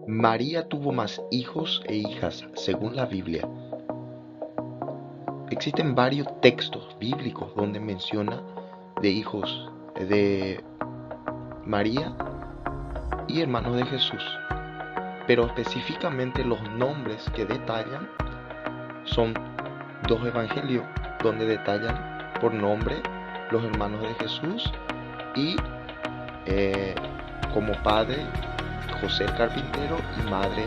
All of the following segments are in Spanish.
María tuvo más hijos e hijas, según la Biblia. Existen varios textos bíblicos donde menciona de hijos de María y hermanos de Jesús, pero específicamente los nombres que detallan son dos evangelios donde detallan por nombre los hermanos de Jesús y como padre José el carpintero y madre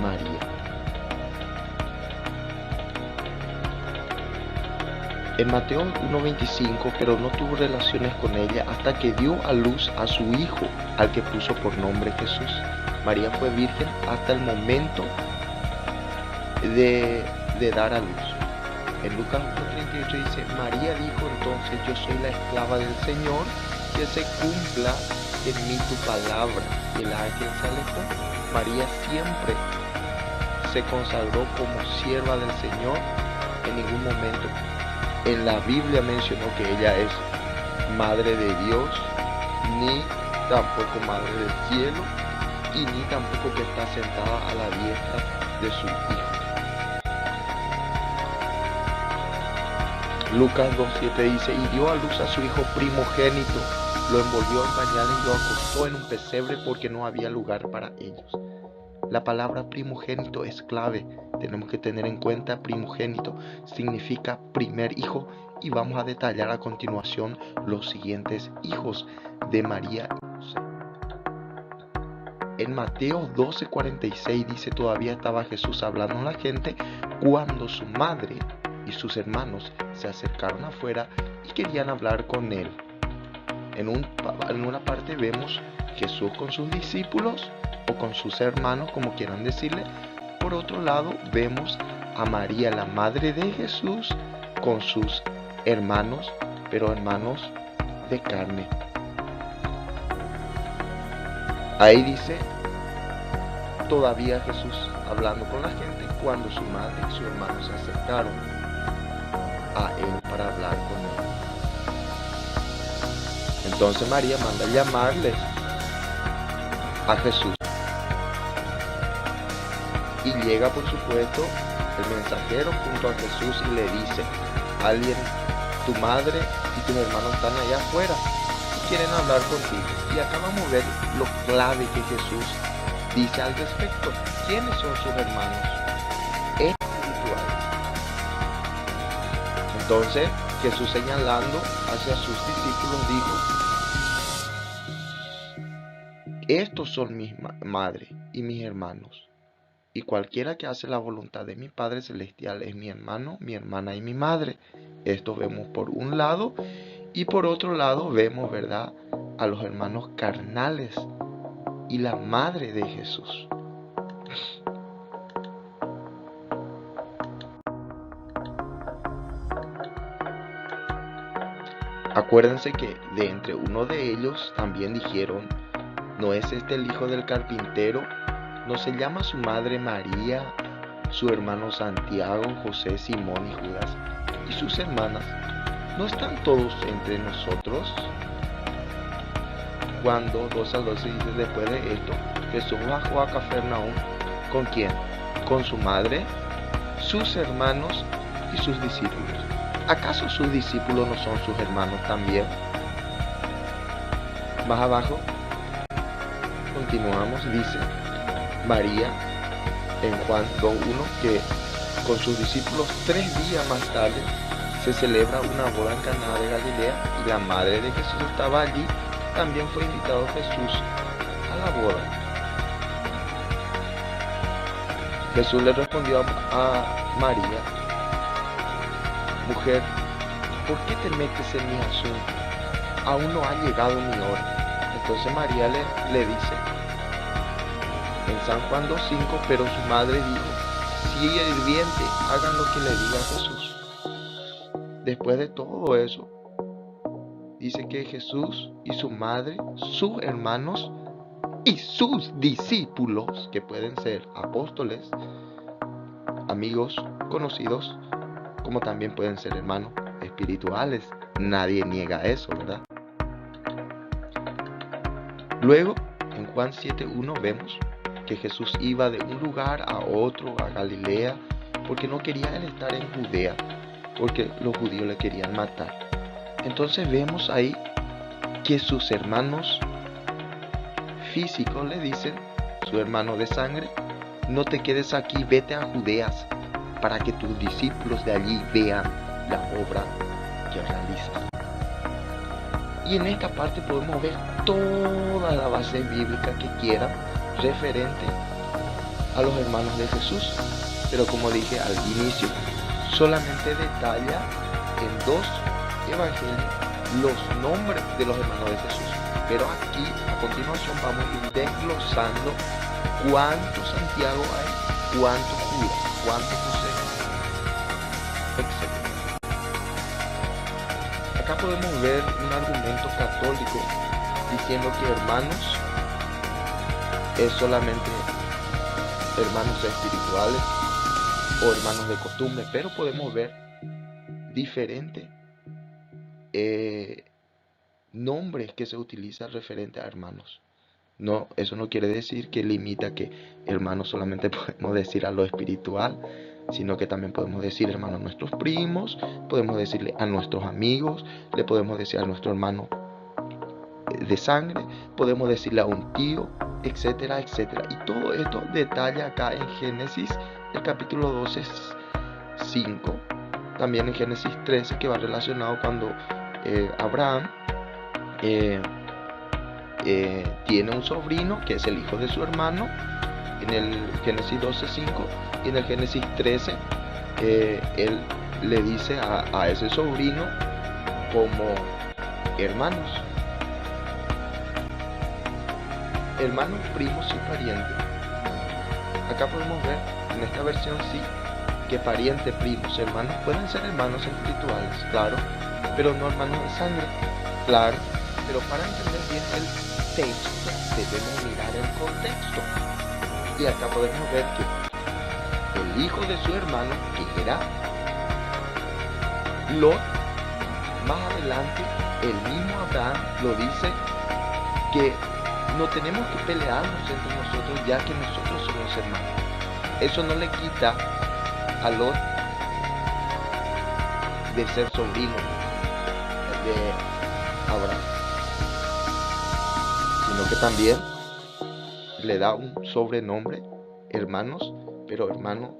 María. En Mateo 1:25, pero no tuvo relaciones con ella hasta que dio a luz a su hijo, al que puso por nombre Jesús. María fue virgen hasta el momento de dar a luz. En Lucas 1:38 dice: María dijo entonces: yo soy la esclava del Señor, que se cumpla en mí tu palabra. Y el ángel se alejó. María siempre se consagró como sierva del Señor. En ningún momento en la Biblia mencionó que ella es madre de Dios, ni tampoco madre del cielo, y ni tampoco que está sentada a la diestra de su hijo. Lucas 2:7 dice: y dio a luz a su hijo primogénito, lo envolvió en pañales y lo acostó en un pesebre porque no había lugar para ellos. La palabra primogénito es clave. Tenemos que tener en cuenta primogénito significa primer hijo, y vamos a detallar a continuación los siguientes hijos de María y José. En Mateo 12:46 dice: todavía estaba Jesús hablando a la gente cuando su madre y sus hermanos se acercaron afuera y querían hablar con él. En una parte vemos Jesús con sus discípulos o con sus hermanos, como quieran decirle. Por otro lado vemos a María, la madre de Jesús, con sus hermanos, pero hermanos de carne. Ahí dice: todavía Jesús hablando con la gente cuando su madre y sus hermanos se acercaron a él para hablar con él. Entonces María manda llamarles a Jesús. Y llega, por supuesto, el mensajero junto a Jesús y le dice: tu madre y tus hermanos están allá afuera y quieren hablar contigo. Y acá vamos a ver lo clave que Jesús dice al respecto. ¿Quiénes son sus hermanos espirituales? Entonces Jesús, señalando hacia sus discípulos, dijo: estos son mi madre y mis hermanos. Y cualquiera que hace la voluntad de mi Padre Celestial es mi hermano, mi hermana y mi madre. Esto vemos por un lado. Y por otro lado vemos, ¿verdad?, a los hermanos carnales y la madre de Jesús. Acuérdense que de entre uno de ellos también dijeron: ¿no es este el hijo del carpintero? ¿No se llama su madre María, su hermano Santiago, José, Simón y Judas? ¿Y sus hermanas? ¿No están todos entre nosotros? Cuando 2:12 dice: después de esto, Jesús bajó a Cafarnaúm. ¿Con quién? Con su madre, sus hermanos y sus discípulos. ¿Acaso sus discípulos no son sus hermanos también? Más abajo, continuamos, dice María en Juan 2:1 que con sus discípulos 3 días más tarde se celebra una boda en Caná de Galilea y la madre de Jesús estaba allí. También fue invitado Jesús a la boda. Jesús le respondió a María: mujer, ¿por qué te metes en mi asunto? Aún no ha llegado mi hora. Entonces María le dice en San Juan 2:5: pero su madre dijo: si ella es hirviente, hagan lo que le diga Jesús. Después de todo eso, dice que Jesús y su madre, sus hermanos y sus discípulos, que pueden ser apóstoles, amigos, conocidos, como también pueden ser hermanos espirituales. Nadie niega eso, ¿verdad? Luego, en Juan 7:1 vemos que Jesús iba de un lugar a otro, a Galilea, porque no quería él estar en Judea, porque los judíos le querían matar. Entonces vemos ahí que sus hermanos físicos le dicen, su hermano de sangre, no te quedes aquí, vete a Judeas, para que tus discípulos de allí vean la obra que realizas. Y en esta parte podemos ver toda la base bíblica que quieran referente a los hermanos de Jesús. Pero como dije al inicio, solamente detalla en 2 evangelios los nombres de los hermanos de Jesús. Pero aquí, a continuación, vamos a ir desglosando cuántos Santiago hay, cuántos Judas, cuántos José, etc. Acá podemos ver un argumento católico diciendo que hermanos es solamente hermanos espirituales o hermanos de costumbre, pero podemos ver diferentes nombres que se utilizan referente a hermanos. No, eso no quiere decir que limita que hermanos solamente podemos decir a lo espiritual, sino que también podemos decir hermanos a nuestros primos, podemos decirle a nuestros amigos, le podemos decir a nuestro hermano de sangre, podemos decirle a un tío, etcétera, etcétera. Y todo esto detalla acá en Génesis, el capítulo 12, 5, también en Génesis 13, que va relacionado cuando Abraham tiene un sobrino que es el hijo de su hermano, en el Génesis 12:5, y en el Génesis 13 él le dice a ese sobrino como hermanos, primos y parientes. Acá podemos ver en esta versión sí que pariente, primos, hermanos pueden ser hermanos espirituales, claro, pero no hermanos de sangre, claro. Pero para entender bien el texto debemos mirar el contexto. Y acá podemos ver que el hijo de su hermano, que era Lot, más adelante el mismo Abraham lo dice, que no tenemos que pelearnos entre nosotros ya que nosotros somos hermanos. Eso no le quita a Lot de ser sobrino de Abraham, sino que también le da un sobrenombre, hermanos, pero hermano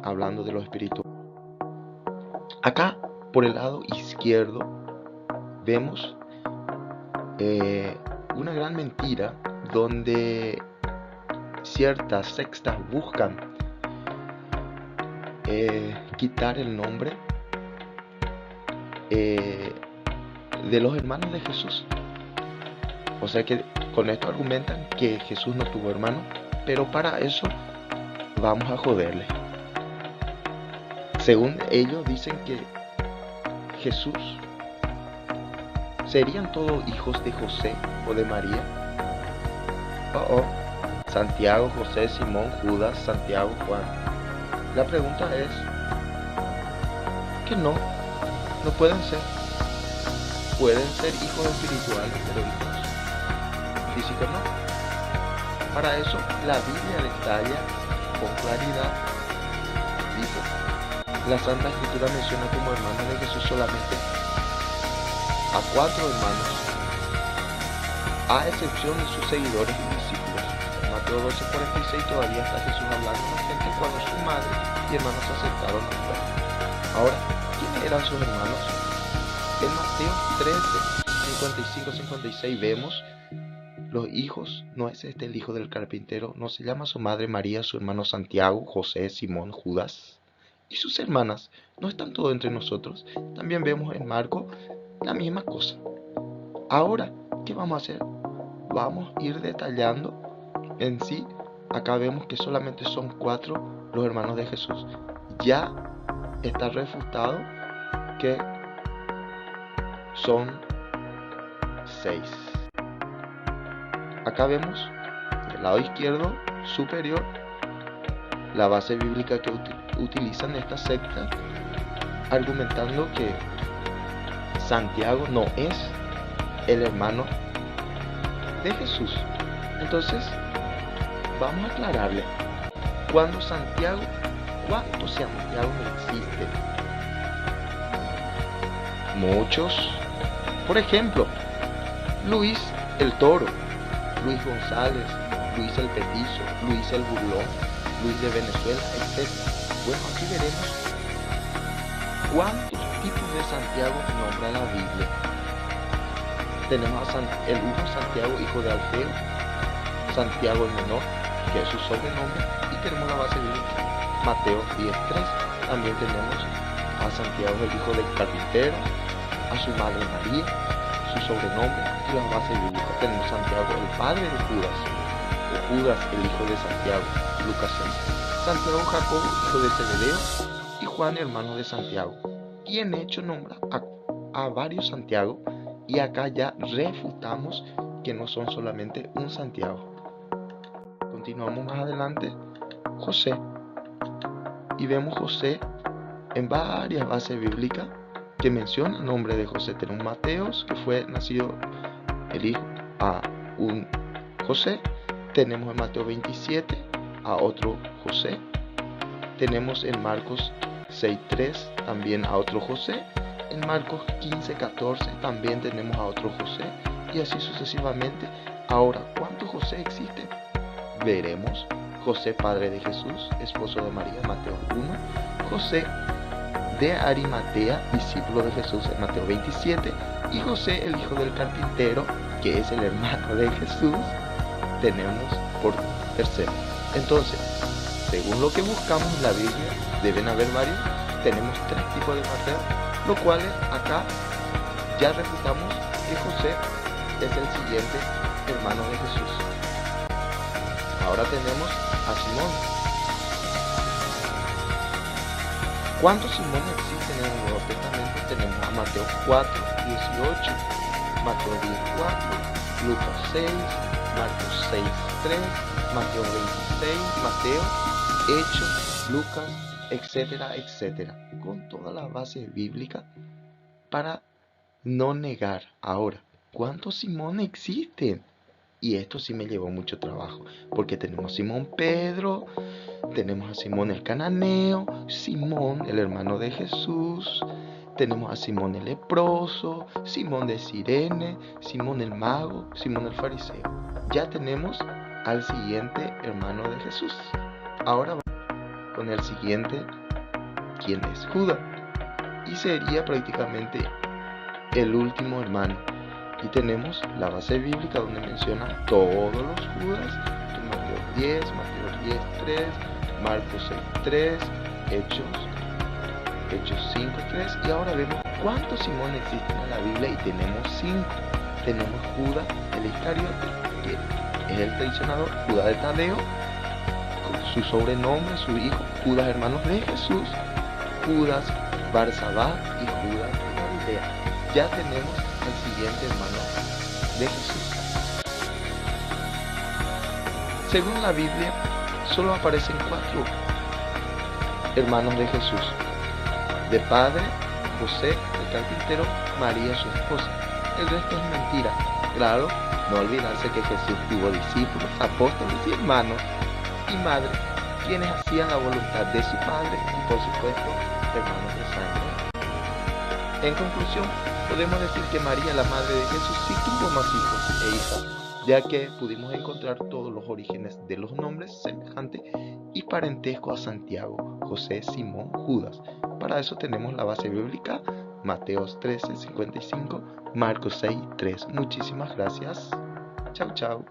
hablando de lo espiritual. Acá, por el lado izquierdo, vemos una gran mentira donde ciertas sectas buscan quitar el nombre de los hermanos de Jesús. O sea que con esto argumentan que Jesús no tuvo hermano, pero para eso vamos a joderle. Según ellos dicen que Jesús serían todos hijos de José o de María. Santiago, José, Simón, Judas, Santiago, Juan. La pregunta es que no pueden ser. Pueden ser hijos espirituales, pero hijos físicos no. Para eso la Biblia detalla con claridad. Dice, la Santa Escritura menciona como hermanos de Jesús solamente a 4 hermanos, a excepción de sus seguidores y discípulos. En Mateo 12:46 todavía está Jesús hablando a la gente cuando su madre y hermanos se acercaron a él. Ahora, ¿quiénes eran sus hermanos? En Mateo 13:55-56 vemos los hijos. No es este el hijo del carpintero, no se llama su madre María, su hermano Santiago, José, Simón, Judas y sus hermanas. ¿No están todos entre nosotros? También vemos en Marcos la misma cosa. Ahora, ¿qué vamos a hacer? Vamos a ir detallando en sí. Acá vemos que solamente son 4 los hermanos de Jesús. Ya está refutado que son 6. Acá vemos del lado izquierdo superior la base bíblica que utilizan esta secta, argumentando que Santiago no es el hermano de Jesús. Entonces, vamos a aclararle. ¿Cuántos Santiago existen? Muchos. Por ejemplo, Luis el Toro, Luis González, Luis el Petizo, Luis el Burlón, Luis de Venezuela, etc. Bueno, aquí veremos cuántos tipos de Santiago nombra la Biblia. Tenemos el uno Santiago, hijo de Alfeo, Santiago el menor, que es su sobrenombre, y tenemos la base bíblica, Mateo 10:3. También tenemos a Santiago el hijo del carpintero, a su madre María, su sobrenombre y la base bíblica. Tenemos Santiago el padre de Judas, o Judas el hijo de Santiago, Lucas 6. Santiago Jacobo, hijo de Zebedeo, y Juan, hermano de Santiago. Y en Hechos nombra a varios Santiago, y acá ya refutamos que no son solamente un Santiago. Continuamos más adelante, José, y vemos José en varias bases bíblicas que menciona el nombre de José. Tenemos Mateos, que fue nacido el hijo a un José. Tenemos en Mateo 27 a otro José. Tenemos en Marcos 6:3 también a otro José. En Marcos 15:14 también tenemos a otro José. Y así sucesivamente. Ahora, ¿cuántos José existen? Veremos. José, padre de Jesús, esposo de María, Mateo 1. José de Arimatea, discípulo de Jesús, en Mateo 27. Y José, el hijo del carpintero, que es el hermano de Jesús, tenemos por tercero. Entonces, según lo que buscamos en la Biblia, deben haber varios. Tenemos 3 tipos de Mateo, lo cual acá ya refutamos que José es el siguiente hermano de Jesús. Ahora tenemos a Simón. ¿Cuántos Simón existen en el Nuevo Testamento? Tenemos a Mateo 4:18, Mateo 10:4, Lucas 6, Marcos 6:3, Mateo 26, Mateo, Hechos, Lucas, etcétera, etcétera. Con toda la base bíblica para no negar. Ahora, ¿cuántos Simón existen? Y esto sí me llevó mucho trabajo, porque tenemos Simón Pedro, tenemos a Simón el cananeo, Simón el hermano de Jesús, tenemos a Simón el leproso, Simón de Cirene, Simón el mago, Simón el fariseo. Ya tenemos al siguiente hermano de Jesús. Ahora vamos con el siguiente, ¿quién es? Judas. Y sería prácticamente el último hermano. Y tenemos la base bíblica donde menciona todos los Judas, en Mateo 10, Mateo 10:3, Marcos 6:3, Hechos 5:3. Y ahora vemos cuántos Simón existen en la Biblia, y tenemos 5. Tenemos Judas el Iscariote, que es el traicionador, Judas de Tadeo, con su sobrenombre, su hijo, Judas hermano de Jesús, Judas Barsabás y Judas de Galilea. Ya tenemos al siguiente hermano de Jesús. Según la Biblia, solo aparecen 4 hermanos de Jesús. De padre, José, el carpintero, María, su esposa. El resto es mentira. Claro, no olvidarse que Jesús tuvo discípulos, apóstoles y hermanos y madre, quienes hacían la voluntad de su padre y, por supuesto, hermanos de sangre. En conclusión, podemos decir que María, la madre de Jesús, sí tuvo más hijos e hijas, ya que pudimos encontrar todos los orígenes de los nombres semejantes y parentesco a Santiago, José, Simón, Judas. Para eso tenemos la base bíblica, Mateo 13:55, Marcos 6:3. Muchísimas gracias. Chau, chau.